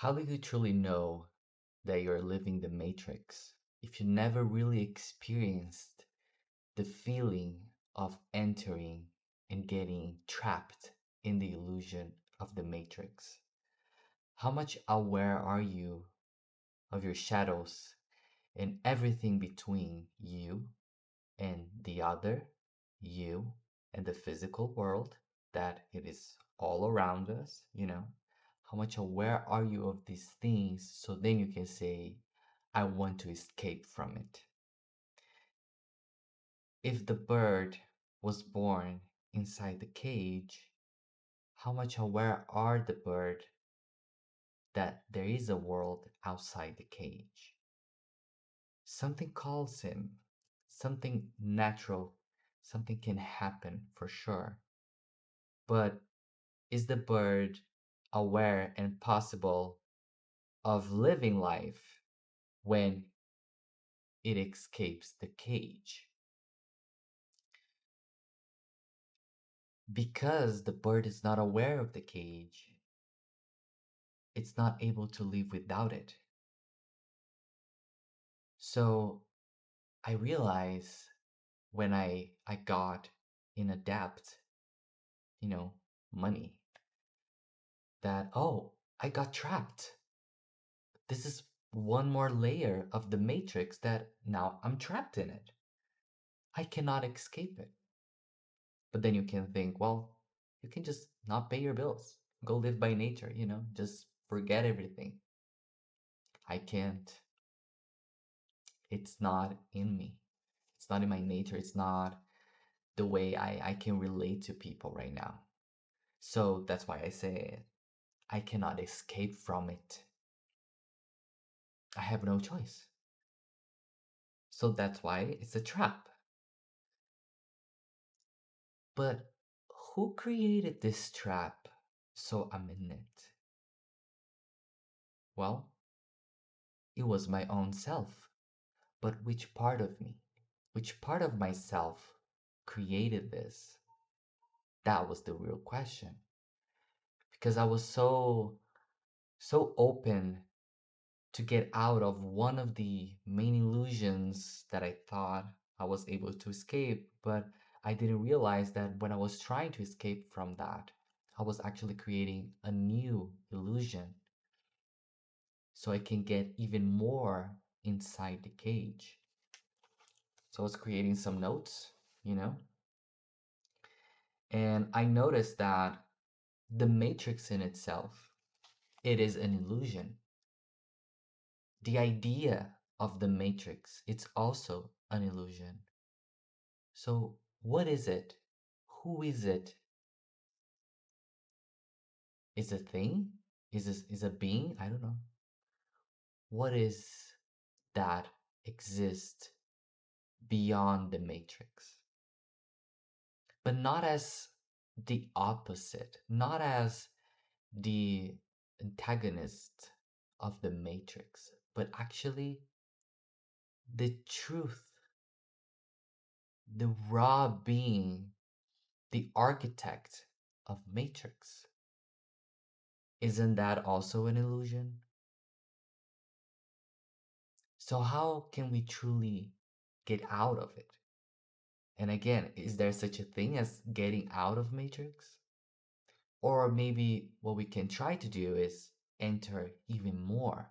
How do you truly know that you're living the matrix if you never really experienced the feeling of entering and getting trapped in the illusion of the matrix? How much aware are you of your shadows and everything between you and the other, you and the physical world, that it is all around us, How much aware are you of these things so then you can say, I want to escape from it? If the bird was born inside the cage, how much aware are the bird that there is a world outside the cage? Something calls him, something natural, something can happen for sure. But is the bird aware and possible of living life when it escapes the cage? Because the bird is not aware of the cage, it's not able to live without it. So I realize when I got in a debt, you know, money, that, oh, I got trapped. This is one more layer of the matrix that now I'm trapped in it. I cannot escape it. But then you can think, well, you can just not pay your bills. Go live by nature, just forget everything. I can't. It's not in me. It's not in my nature. It's not the way I can relate to people right now. So that's why I say I cannot escape from it. I have no choice. So that's why it's a trap. But who created this trap so I'm in it? Well, it was my own self. But which part of me, which part of myself created this? That was the real question. Because I was so open to get out of one of the main illusions that I thought I was able to escape, but I didn't realize that when I was trying to escape from that, I was actually creating a new illusion so I can get even more inside the cage. So I was creating some notes, you know, and I noticed that the matrix in itself, it is an illusion. The idea of the matrix, it's also an illusion. So what is it? Who is it? Is a thing? Is a being? I don't know. What is that exists beyond the matrix? But not as the opposite, not as the antagonist of the matrix, but actually the truth, the raw being, the architect of matrix. Isn't that also an illusion? So how can we truly get out of it? And again, is there such a thing as getting out of matrix? Or maybe what we can try to do is enter even more.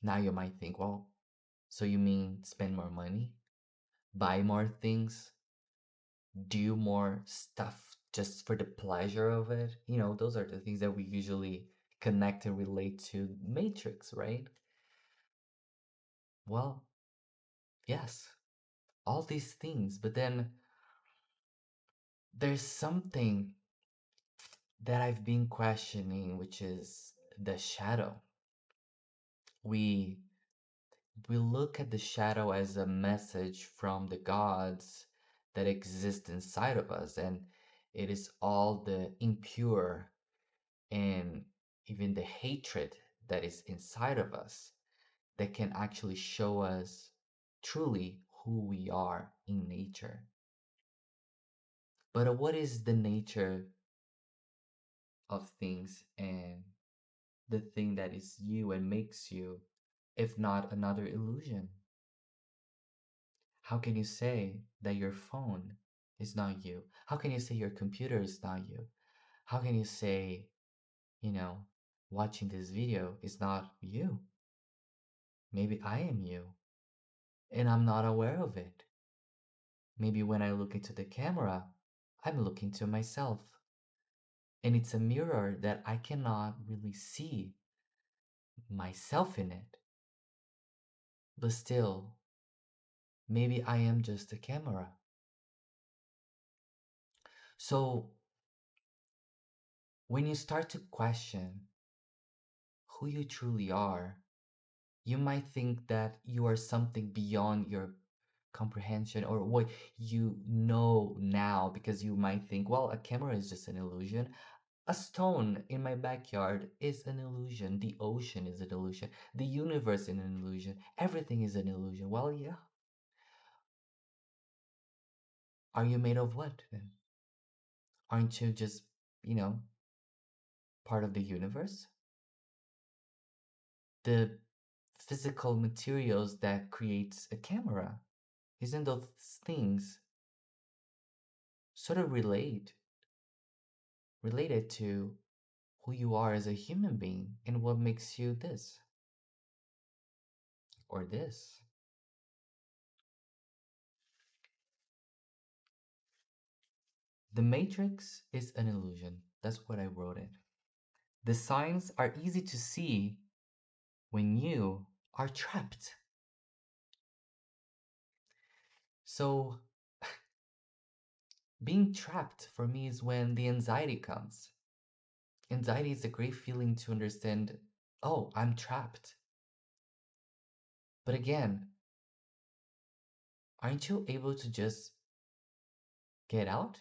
Now you might think, well, so you mean spend more money, buy more things, do more stuff just for the pleasure of it? Those are the things that we usually connect and relate to Matrix, right? Well, yes, all these things, but then there's something that I've been questioning, which is the shadow. We we look at the shadow as a message from the gods that exist inside of us, and it is all the impure and even the hatred that is inside of us that can actually show us truly who we are in nature. But what is the nature of things and the thing that is you and makes you, if not another illusion? How can you say that your phone is not you? How can you say your computer is not you? How can you say, you know, watching this video is not you? Maybe I am you and I'm not aware of it. Maybe when I look into the camera, I'm looking to myself and it's a mirror that I cannot really see myself in it. But still, maybe I am just a camera. So when you start to question who you truly are, you might think that you are something beyond your comprehension or what you know now, because you might think, well, a camera is just an illusion. A stone in my backyard is an illusion. The ocean is an illusion. The universe is an illusion. Everything is an illusion. Well, yeah. Are you made of what then? Aren't you just, you know, part of the universe? The physical materials that creates a camera, isn't those things sort of related to who you are as a human being and what makes you this or this? The matrix is an illusion. That's what I wrote it. The signs are easy to see when you are trapped. So, being trapped for me is when the anxiety comes. Anxiety is a great feeling to understand, oh, I'm trapped. But again, aren't you able to just get out?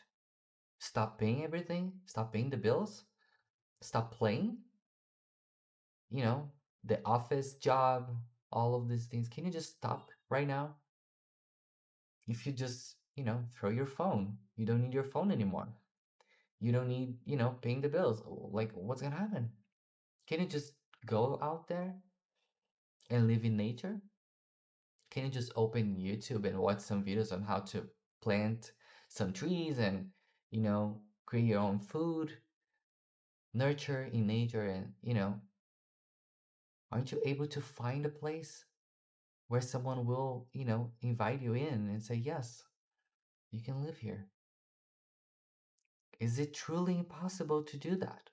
Stop paying everything? Stop paying the bills? Stop playing? You know, the office job, all of these things. Can you just stop right now? If you just, throw your phone, you don't need your phone anymore. You don't need, paying the bills. Like, what's gonna happen? Can you just go out there and live in nature? Can you just open YouTube and watch some videos on how to plant some trees and, create your own food, nurture in nature, and, aren't you able to find a place where someone will, invite you in and say, yes, you can live here? Is it truly impossible to do that?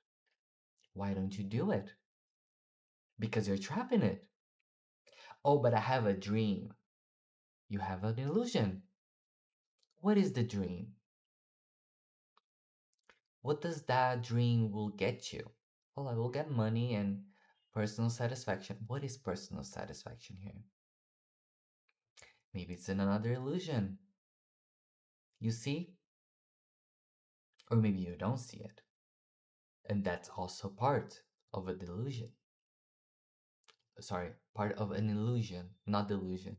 Why don't you do it? Because you're trapped in it. Oh, but I have a dream. You have an illusion. What is the dream? What does that dream will get you? Well, I will get money and personal satisfaction. What is personal satisfaction here? Maybe it's in another illusion. You see? Or maybe you don't see it. And that's also part of a delusion. Sorry, part of an illusion, not delusion.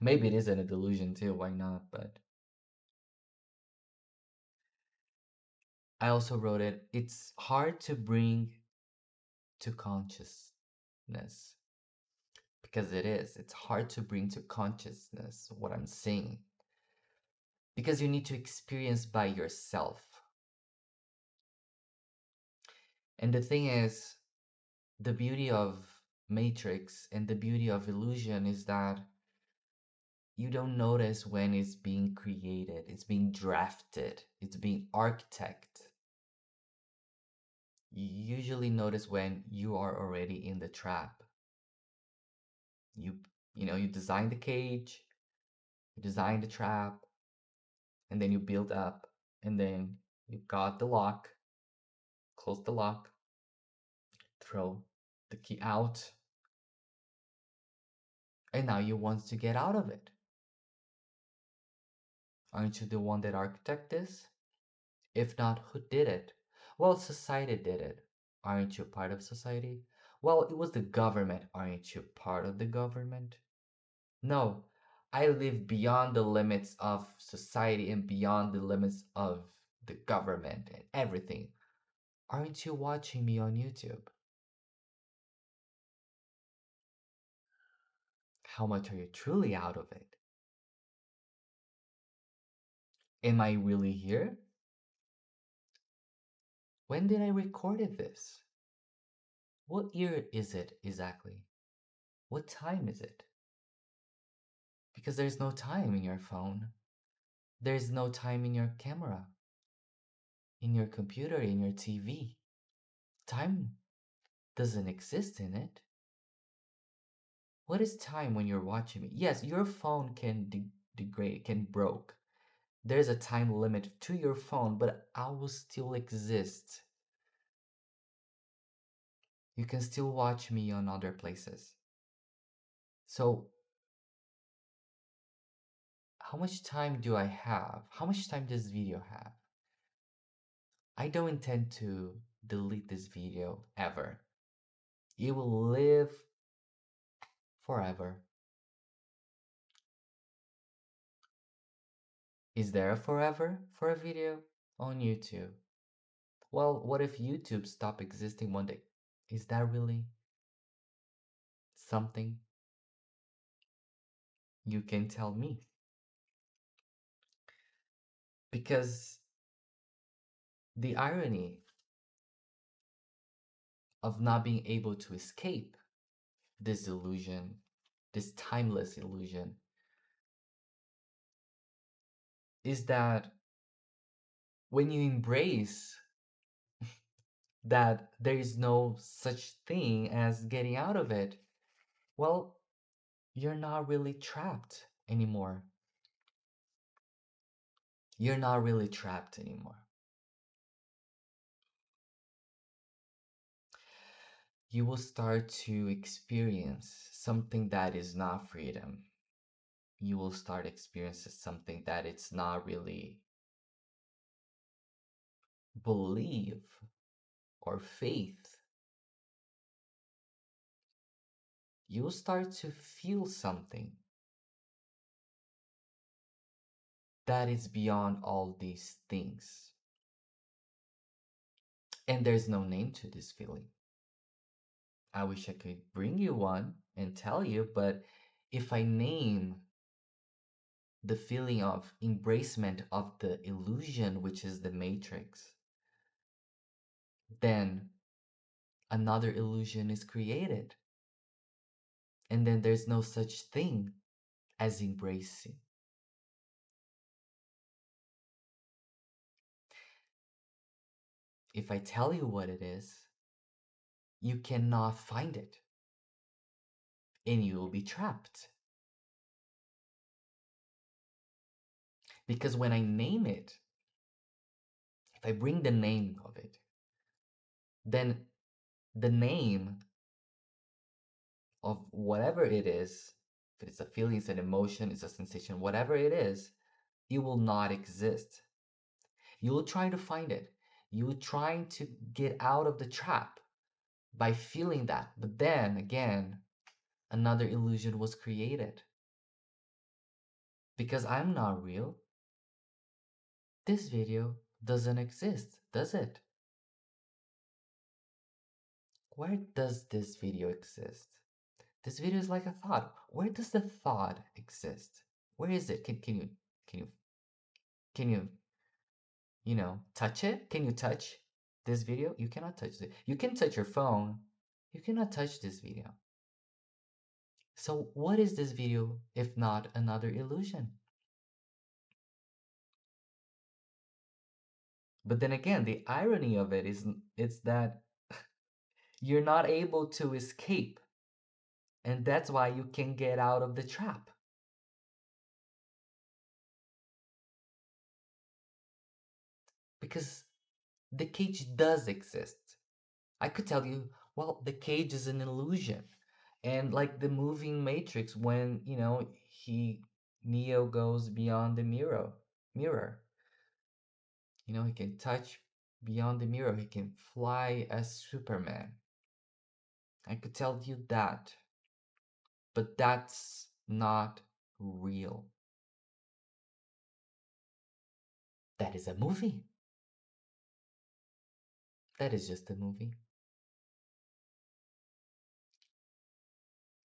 Maybe it isn't a delusion too, why not? But I also wrote it, it's hard to bring to consciousness, because it is. It's hard to bring to consciousness what I'm saying, because you need to experience by yourself. And the thing is, the beauty of Matrix and the beauty of illusion is that you don't notice when it's being created, it's being drafted, it's being architect. You usually notice when you are already in the trap. You you design the cage, you design the trap, and then you build up, and then you got the lock, close the lock, throw the key out, and now you want to get out of it. Aren't you the one that architect this? If not, who did it? Well, society did it. Aren't you part of society? Well, it was the government. Aren't you part of the government? No, I live beyond the limits of society and beyond the limits of the government and everything. Aren't you watching me on YouTube? How much are you truly out of it? Am I really here? When did I recorded this? What year is it exactly? What time is it? Because there's no time in your phone. There's no time in your camera, in your computer, in your TV. Time doesn't exist in it. What is time when you're watching me? Yes, your phone can degrade, can broke. There's a time limit to your phone, but I will still exist. You can still watch me on other places. So, how much time do I have? How much time does video have? I don't intend to delete this video ever. It will live forever. Is there a forever for a video on YouTube? Well, what if YouTube stopped existing one day? Is that really something you can tell me? Because the irony of not being able to escape this illusion, this timeless illusion, is that when you embrace that there is no such thing as getting out of it, well, you're not really trapped anymore. You're not really trapped anymore. You will start to experience something that is not freedom. You will start experiencing something that it's not really belief or faith. You will start to feel something that is beyond all these things. And there's no name to this feeling. I wish I could bring you one and tell you, but if I name the feeling of embracement of the illusion, which is the matrix, then another illusion is created. And then there's no such thing as embracing. If I tell you what it is, you cannot find it and you will be trapped. Because when I name it, if I bring the name of it, then the name of whatever it is, if it's a feeling, it's an emotion, it's a sensation, whatever it is, it will not exist. You will try to find it. You will try to get out of the trap by feeling that. But then again, another illusion was created. Because I'm not real, this video doesn't exist, does it? Where does this video exist? This video is like a thought. Where does the thought exist? Where is it? Can you can you touch it? Can you touch this video? You cannot touch it. You can touch your phone. You cannot touch this video. So what is this video if not another illusion? But then again, the irony of it is it's that you're not able to escape. And that's why you can get out of the trap. Because the cage does exist. I could tell you, well, the cage is an illusion. And like the moving Matrix when, he Neo goes beyond the mirror. He can touch beyond the mirror. He can fly as Superman. I could tell you that. But that's not real. That is a movie. That is just a movie.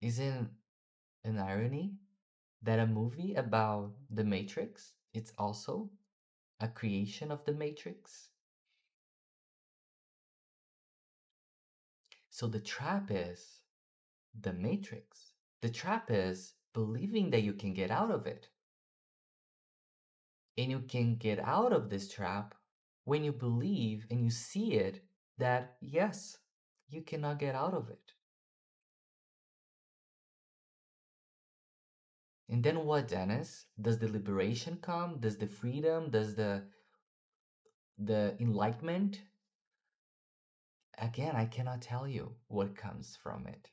Isn't an irony that a movie about the Matrix, it's also a creation of the Matrix? So the trap is the Matrix. The trap is believing that you can get out of it. And you can get out of this trap when you believe and you see it that, yes, you cannot get out of it. And then what, Dennis? Does the liberation come? Does the freedom? Does the enlightenment? Again, I cannot tell you what comes from it.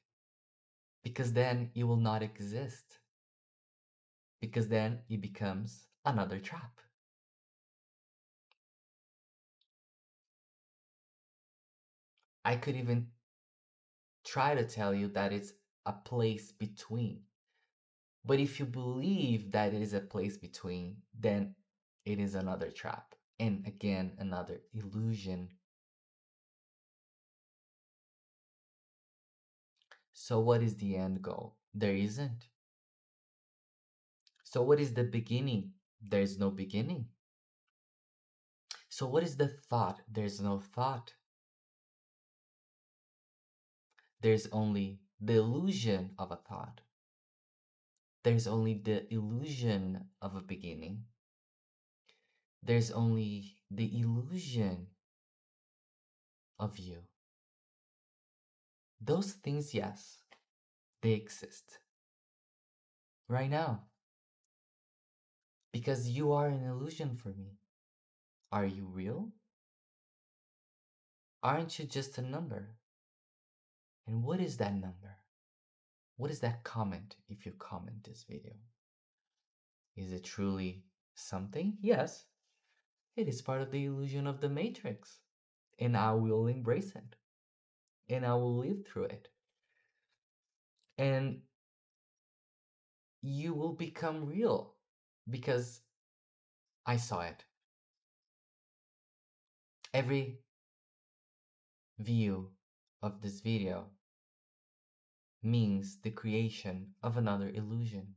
Because then it will not exist. Because then it becomes another trap. I could even try to tell you that it's a place between. But if you believe that it is a place between, then it is another trap. And again, another illusion. So, what is the end goal? There isn't. So, what is the beginning? There's no beginning. So, what is the thought? There's no thought. There's only the illusion of a thought. There's only the illusion of a beginning. There's only the illusion of you. Those things, yes, they exist right now because you are an illusion for me. Are you real? Aren't you just a number? And what is that number? What is that comment if you comment this video? Is it truly something? Yes, it is part of the illusion of the matrix. And I will embrace it. And I will live through it. And you will become real because I saw it. Every view of this video means the creation of another illusion.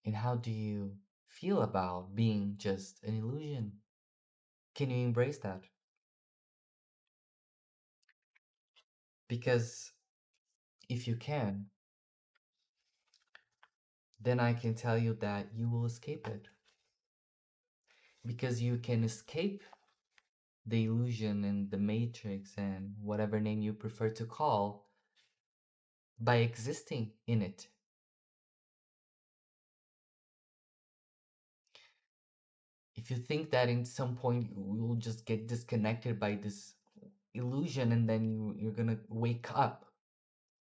And how do you feel about being just an illusion? Can you embrace that? Because if you can, then I can tell you that you will escape it. Because you can escape the illusion and the matrix and whatever name you prefer to call by existing in it. If you think that in some point you will just get disconnected by this illusion and then you're gonna wake up.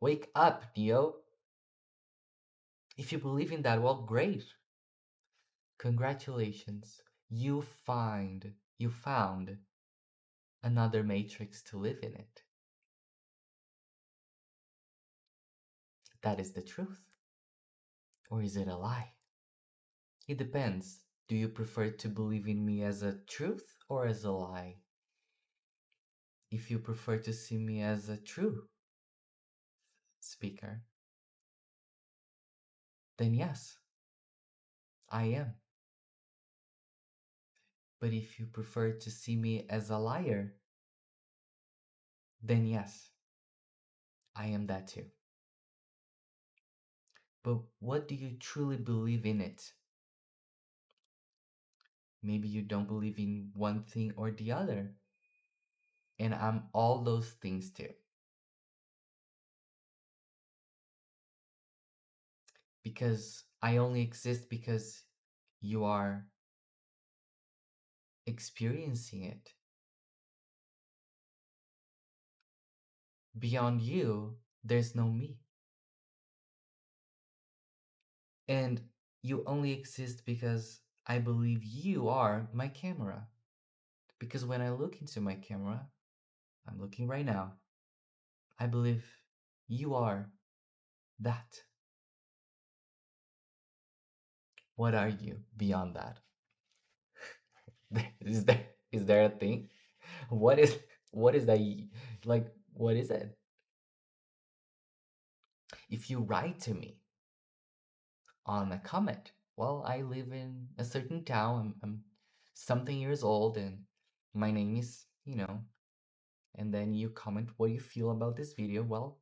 Wake up, Neo. If you believe in that, well, great. Congratulations. You found another matrix to live in it. That is the truth. Or is it a lie? It depends. Do you prefer to believe in me as a truth or as a lie? If you prefer to see me as a true speaker, then yes, I am. But if you prefer to see me as a liar, then yes, I am that too. But what do you truly believe in it? Maybe you don't believe in one thing or the other. And I'm all those things too. Because I only exist because you are experiencing it. Beyond you, there's no me. And you only exist because I believe you are my camera. Because when I look into my camera, I'm looking right now, I believe you are that. What are you beyond that? Is there a thing? What is what is that like what is it? If you write to me on a comment, well, I live in a certain town, I'm something years old and my name is, and then you comment what you feel about this video, well,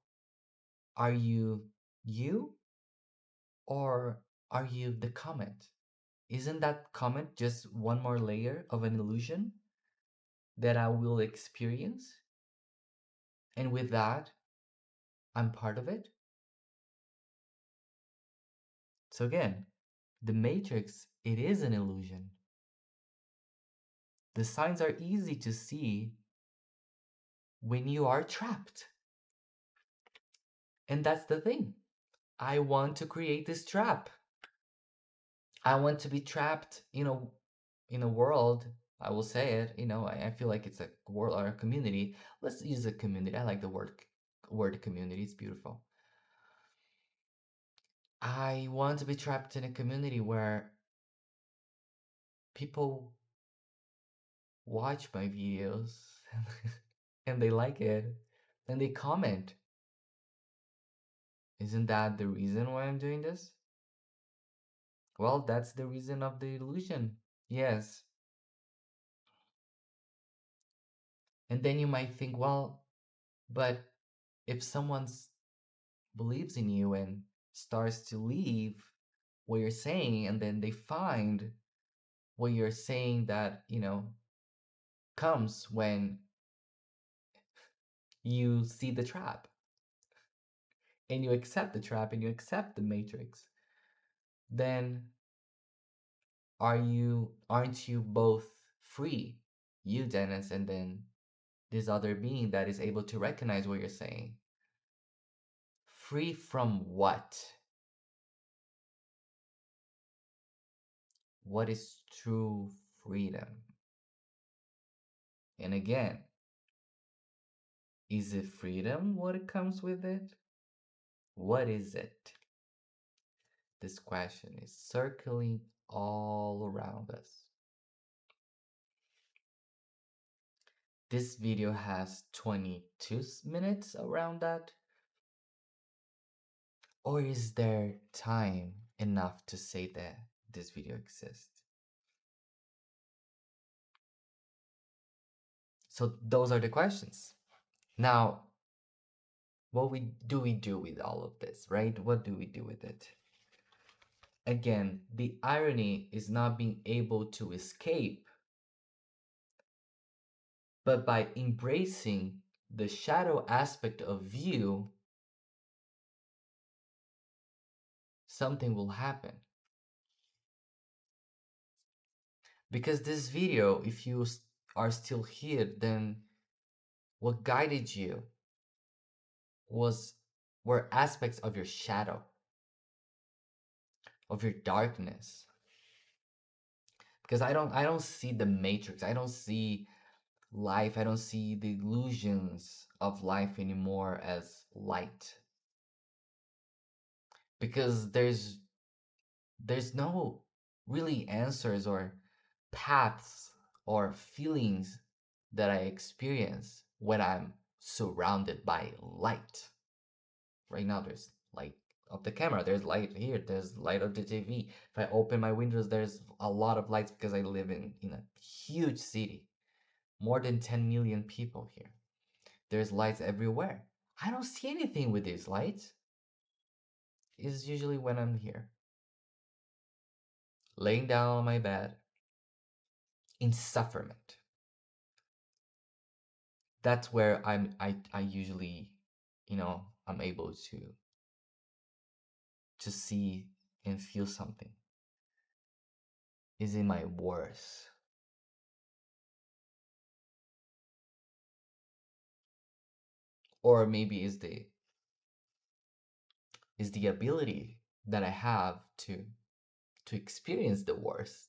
are you you or are you the comment? Isn't that comment just one more layer of an illusion that I will experience? And with that, I'm part of it? So again, the matrix, it is an illusion. The signs are easy to see when you are trapped. And that's the thing. I want to create this trap. I want to be trapped in a world. I will say it. I feel like it's a world or a community. Let's use a community. I like the word community. It's beautiful. I want to be trapped in a community where people watch my videos and they like it and they comment. Isn't that the reason why I'm doing this? Well, that's the reason of the illusion. Yes. And then you might think, well, but if someone believes in you and starts to leave what you're saying, and then they find what you're saying that, comes when you see the trap and you accept the trap and you accept the matrix, then aren't you both free? You, Dennis, and then this other being that is able to recognize what you're saying. Free from what? What is true freedom? And again, is it freedom what comes with it? What is it? This question is circling all around us. This video has 22 minutes around that. Or is there time enough to say that this video exists? So those are the questions. Now, what we do with all of this, right? What do we do with it? Again, the irony is not being able to escape, but by embracing the shadow aspect of you, something will happen. Because this video, if you are still here, then what guided you were aspects of your shadow, of your darkness. Because I don't see the matrix. I don't see life. I don't see the illusions of life anymore as light. Because there's no really answers or paths or feelings that I experience when I'm surrounded by light. Right now, there's light of the camera, there's light here, there's light of the TV. If I open my windows, there's a lot of lights because I live in a huge city, more than 10 million people here. There's lights everywhere. I don't see anything with these lights. It's usually when I'm here, laying down on my bed in sufferment. That's where I usually, I'm able to see and feel something. Is in my worst. Or maybe is the ability that I have to experience the worst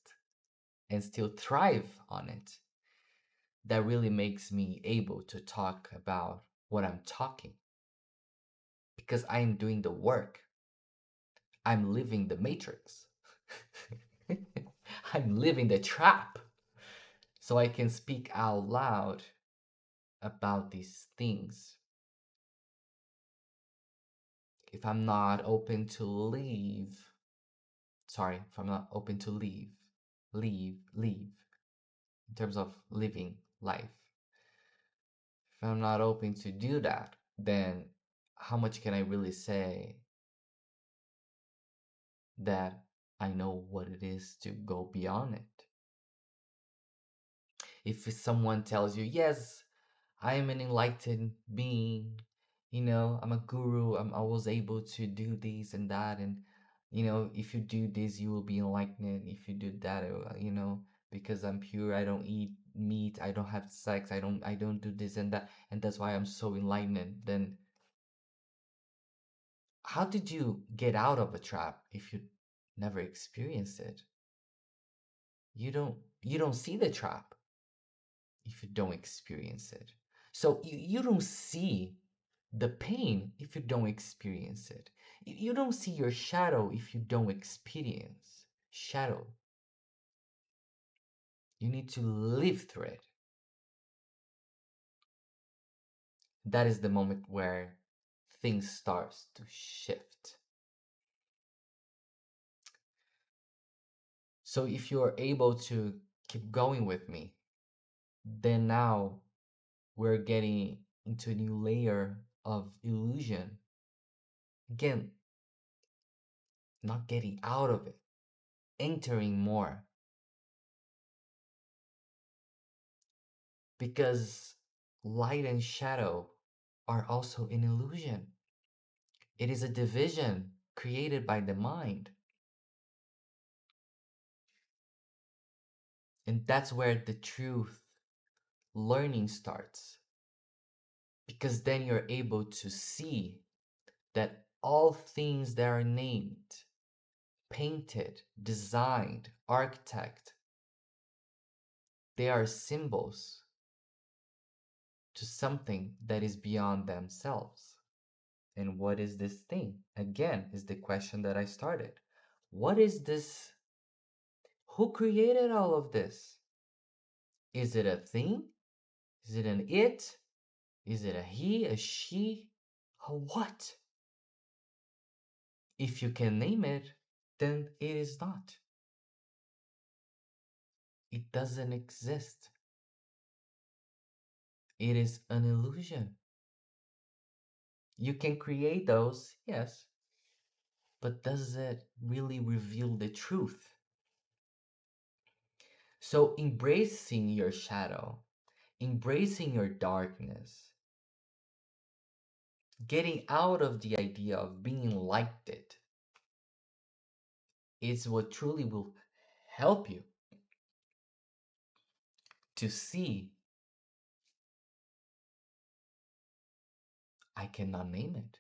and still thrive on it that really makes me able to talk about what I'm talking, because I'm doing the work. I'm living the matrix. I'm living the trap. So I can speak out loud about these things, if I'm not open to leave, sorry, if I'm not open to leave, in terms of living life, if I'm not open to do that, then how much can I really say that I know what it is to go beyond it? If someone tells you, yes, I am an enlightened being, I'm a guru, I was able to do this and that, and if you do this, you will be enlightened. If you do that, because I'm pure, I don't eat meat, I don't have sex, I don't do this and that, and that's why I'm so enlightened. Then how did you get out of a trap if you never experienced it? You don't see the trap if you don't experience it. So you don't see the pain if you don't experience it. You don't see your shadow if you don't experience shadow. You need to live through it. That is the moment where things starts to shift. So if you're able to keep going with me, then now we're getting into a new layer of illusion. Again, not getting out of it, entering more. Because light and shadow are also an illusion. It is a division created by the mind. And that's where the truth learning starts. Because then you're able to see that all things that are named, painted, designed, architect, they are symbols to something that is beyond themselves. And what is this thing? Again, is the question that I started. What is this? Who created all of this? Is it a thing? Is it an it? Is it a he, a she, a what? If you can name it, then it is not. It doesn't exist. It is an illusion. You can create those, yes, but does it really reveal the truth? So embracing your shadow, embracing your darkness, getting out of the idea of being like it is what truly will help you to see. I cannot name it.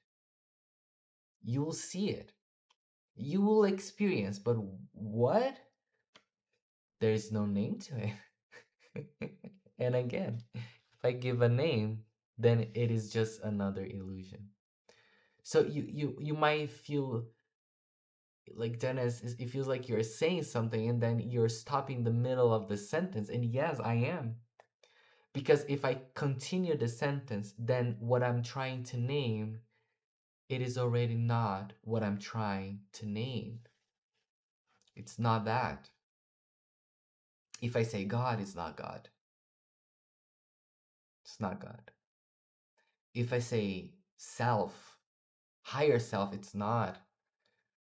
You will see it. You will experience, but what? There is no name to it. And again, if I give a name, then it is just another illusion. So you might feel like, Dennis, it feels like you're saying something and then you're stopping the middle of the sentence. And yes, I am. Because if I continue the sentence, then what I'm trying to name, it is already not what I'm trying to name. It's not that. If I say God, it's not God. It's not God. If I say self, higher self, it's not.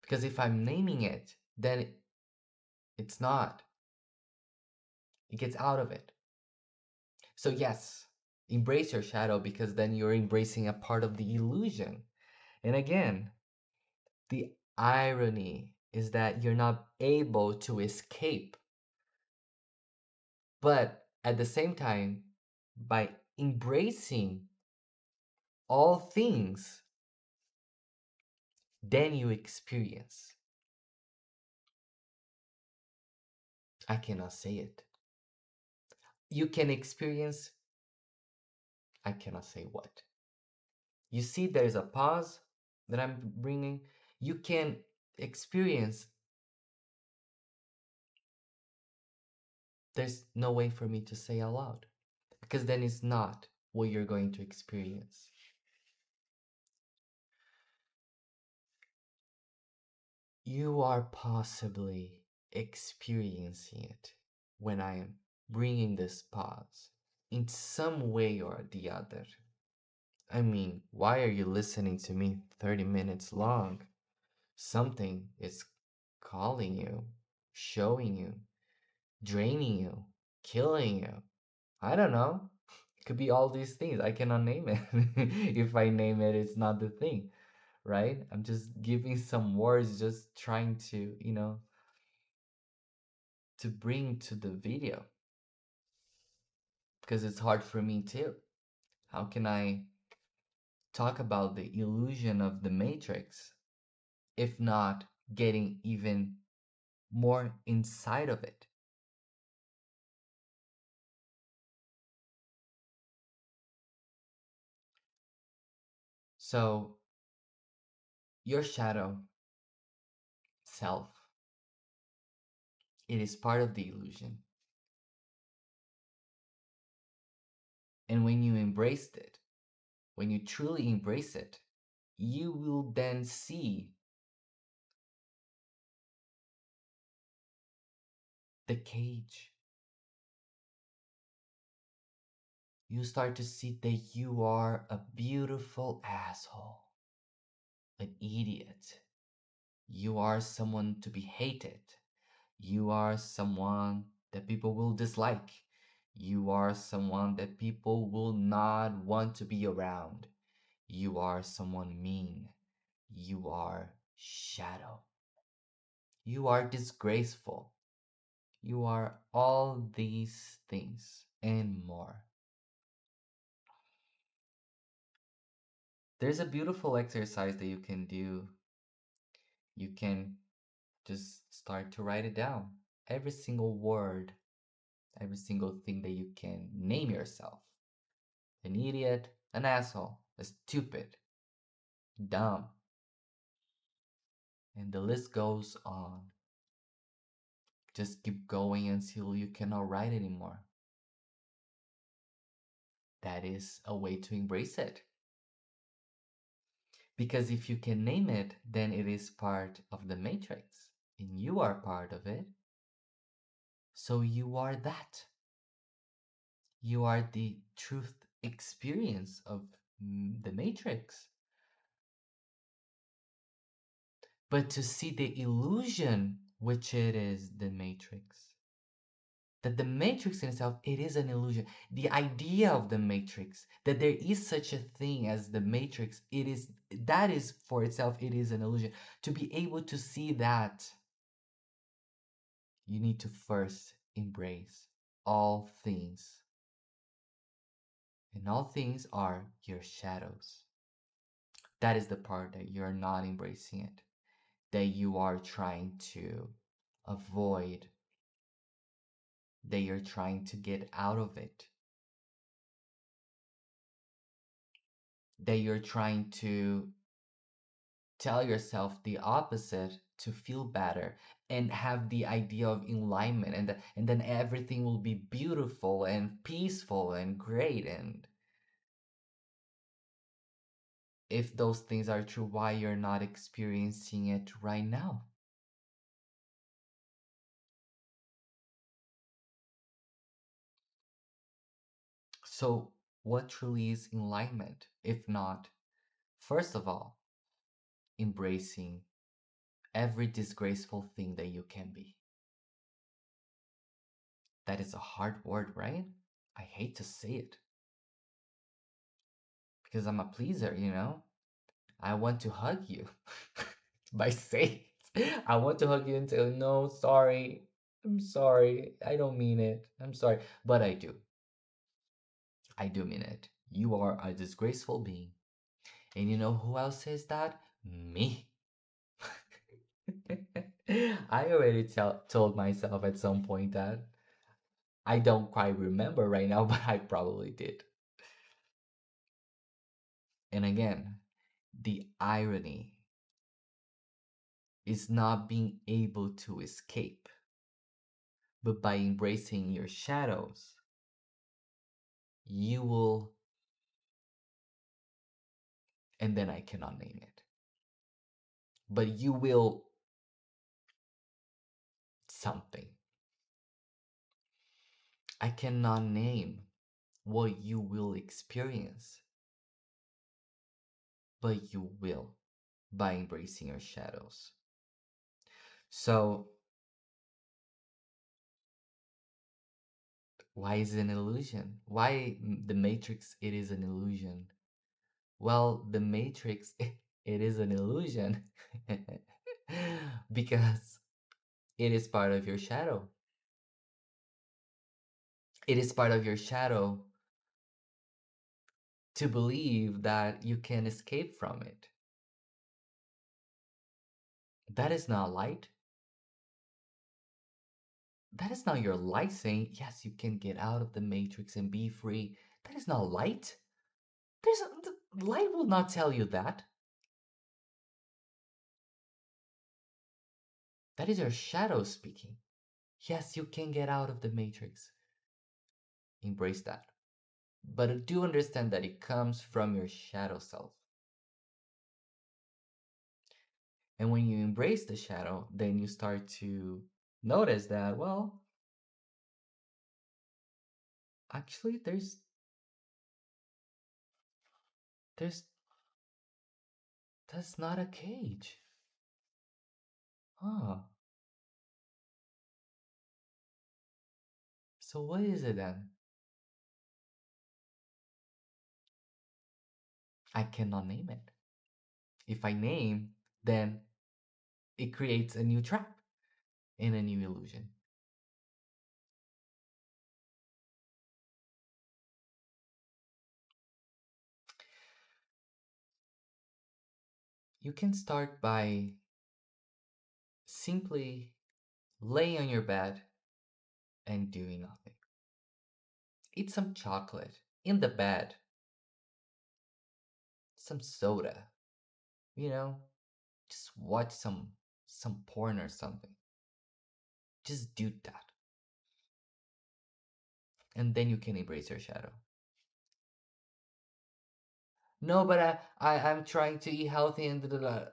Because if I'm naming it, then it's not. It gets out of it. So, yes, embrace your shadow because then you're embracing a part of the illusion. And again, the irony is that you're not able to escape. But at the same time, by embracing all things, then you experience. I cannot say it. You can experience, I cannot say what. You see, there is a pause that I'm bringing. You can experience. There's no way for me to say aloud because then it's not. what you're going to experience. You are possibly experiencing it when I am bringing this pause in some way or the other. I mean, why are you listening to me 30 minutes long? Something is calling you, showing you, draining you, killing you. I don't know. It could be all these things. I cannot name it. If I name it, it's not the thing, right? I'm just giving some words, just trying to, to bring to the video because it's hard for me too. How can I talk about the illusion of the matrix if not getting even more inside of it? So, your shadow self, it is part of the illusion. And when you embraced it, when you truly embrace it, you will then see the cage. You start to see that you are a beautiful asshole, an idiot. You are someone to be hated. You are someone that people will dislike. You are someone that people will not want to be around. You are someone mean. You are shadow. You are disgraceful. You are all these things and more. There's a beautiful exercise that you can do. You can just start to write it down. Every single word, every single thing that you can name yourself. An idiot, an asshole, a stupid, dumb, and the list goes on. Just keep going until you cannot write anymore. That is a way to embrace it. Because if you can name it, then it is part of the matrix, and you are part of it. So you are that. You are the truth experience of the matrix. But to see the illusion which it is the matrix, that the matrix in itself, it is an illusion. The idea of the matrix, that there is such a thing as the matrix, it is, that is for itself, it is an illusion. To be able to see that, you need to first embrace all things, and all things are your shadows. That is the part that you're not embracing it, that you are trying to avoid, that you're trying to get out of it, that you're trying to tell yourself the opposite to feel better and have the idea of alignment, and then everything will be beautiful and peaceful and great. And if those things are true, why you're not experiencing it right now? So what truly is alignment if not, first of all, embracing every disgraceful thing that you can be? That is a hard word, right? I hate to say it because I'm a pleaser, you know? I want to hug you by saying it. I want to hug you and say, no, sorry. I'm sorry. I don't mean it. I'm sorry. But I do. I do mean it. You are a disgraceful being. And you know who else says that? Me. I already told myself at some point that I don't quite remember right now, but I probably did. And again, the irony is not being able to escape, but by embracing your shadows, you will and then I cannot name it. But you will something. I cannot name what you will experience, but you will by embracing your shadows. So, why is it an illusion? Why the Matrix it is an illusion? Well, the Matrix it is an illusion because it is part of your shadow. It is part of your shadow to believe that you can escape from it. That is not light. That is not your light saying, yes, you can get out of the matrix and be free. That is not light. Light will not tell you that. That is your shadow speaking. Yes, you can get out of the matrix. Embrace that. But do understand that it comes from your shadow self. And when you embrace the shadow, then you start to notice that, well, actually there's that's not a cage. Huh. So what is it then? I cannot name it. If I name, then it creates a new trap and a new illusion. You can start by simply laying on your bed and doing nothing. Eat some chocolate in the bed, some soda, you know, just watch some porn or something. Just do that. And then you can embrace your shadow. No, but I'm trying to eat healthy and da, da, da.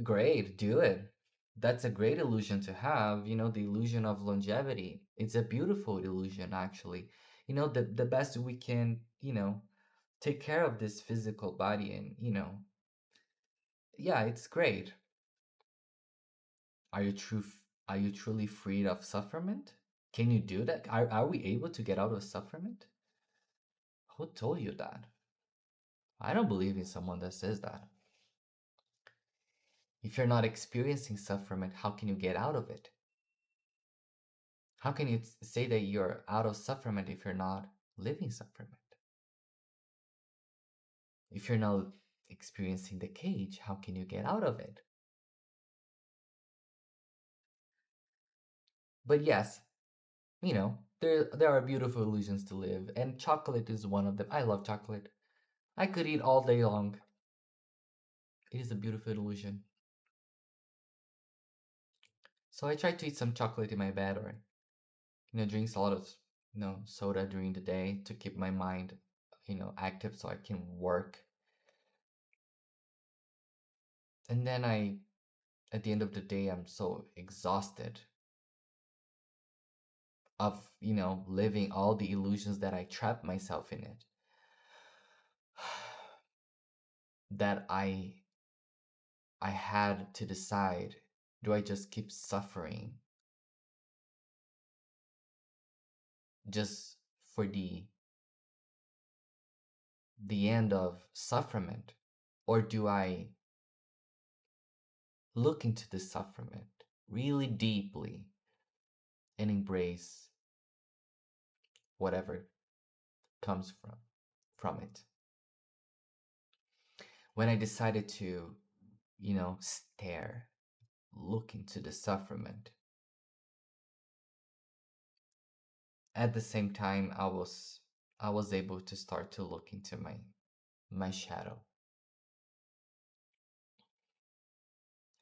Great, do it. That's a great illusion to have, the illusion of longevity. It's a beautiful illusion, actually. The best we can, take care of this physical body and, yeah, it's great. Are you are you truly freed of sufferment? Can you do that? Are we able to get out of sufferment? Who told you that? I don't believe in someone that says that. If you're not experiencing sufferment, how can you get out of it? How can you say that you're out of sufferment if you're not living sufferment? If you're not experiencing the cage, how can you get out of it? But yes, there are beautiful illusions to live, and chocolate is one of them. I love chocolate. I could eat all day long. It is a beautiful illusion. So I try to eat some chocolate in my bed or, drinks a lot of, soda during the day to keep my mind, active so I can work. And then at the end of the day, I'm so exhausted of, living all the illusions that I trapped myself in it. That I had to decide, do I just keep suffering just for the end of sufferment, or do I look into the sufferment really deeply and embrace whatever comes from it? When I decided to, look into the sufferment, at the same time I was able to start to look into my shadow.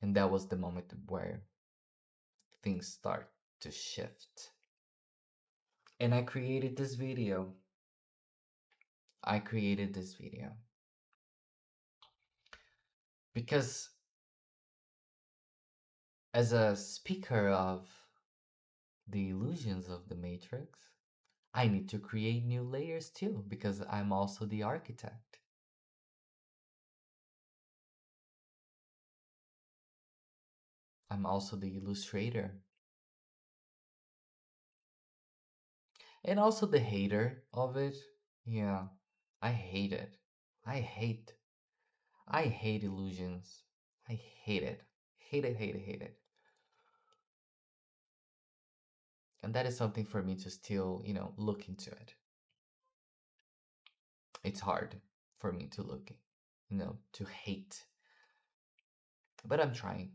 And that was the moment where things start to shift. And I created this video. Because as a speaker of the illusions of the Matrix, I need to create new layers too, because I'm also the architect. I'm also the illustrator. And also the hater of it. Yeah, I hate it. I hate. I hate illusions. I hate it. Hate it, hate it, hate it. And that is something for me to still, look into it. It's hard for me to look, to hate. But I'm trying.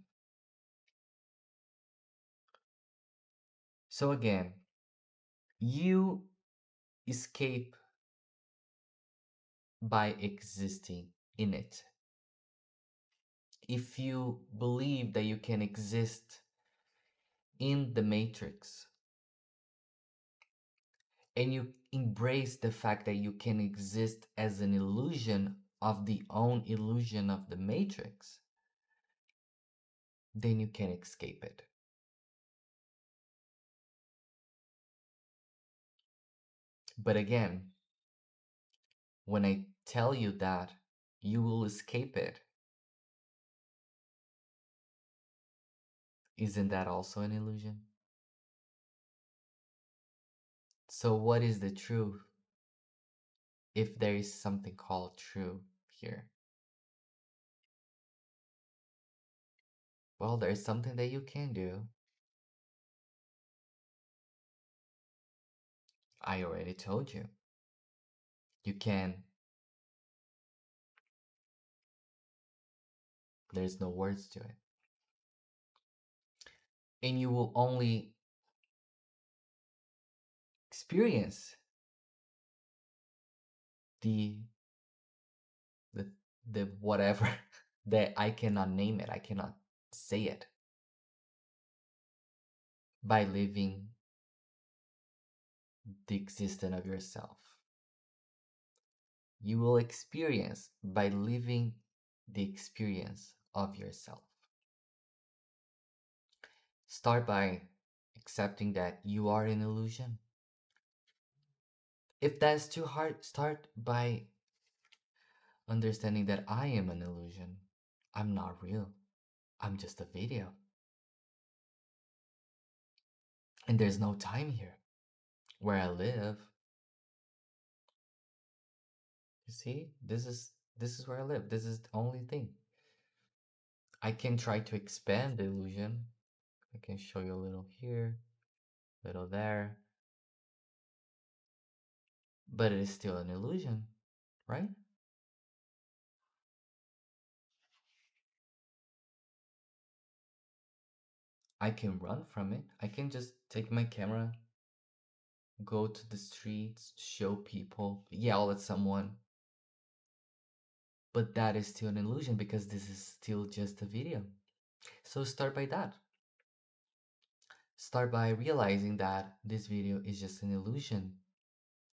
So again, you escape by existing in it. If you believe that you can exist in the matrix and you embrace the fact that you can exist as an illusion of the own illusion of the matrix, then you can escape it. But again, when I tell you that you will escape it, isn't that also an illusion? So, what is the truth if there is something called true here? Well, there's something that you can do. I already told you. You can. There's no words to it. And you will only experience the the the whatever that I cannot name it, I cannot say it, by living the existence of yourself. You will experience by living the experience of yourself. Start by accepting that you are an illusion. If that's too hard, start by understanding that I am an illusion. I'm not real. I'm just a video. And there's no time here. Where I live, you see, this is where I live. This is the only thing. I can try to expand the illusion. I can show you a little here, a little there, but it is still an illusion, right? I can run from it. I can just take my camera, go to the streets, show people, yell at someone. But that is still an illusion because this is still just a video. So start by that. Start by realizing that this video is just an illusion.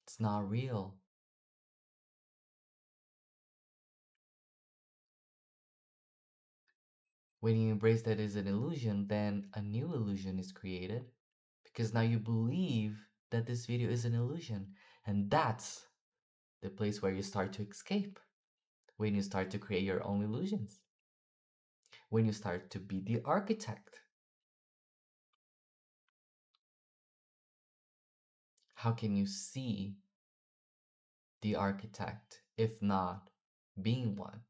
It's not real. When you embrace that as an illusion, then a new illusion is created because now you believe that this video is an illusion. And that's the place where you start to escape. When you start to create your own illusions. When you start to be the architect. How can you see the architect if not being one?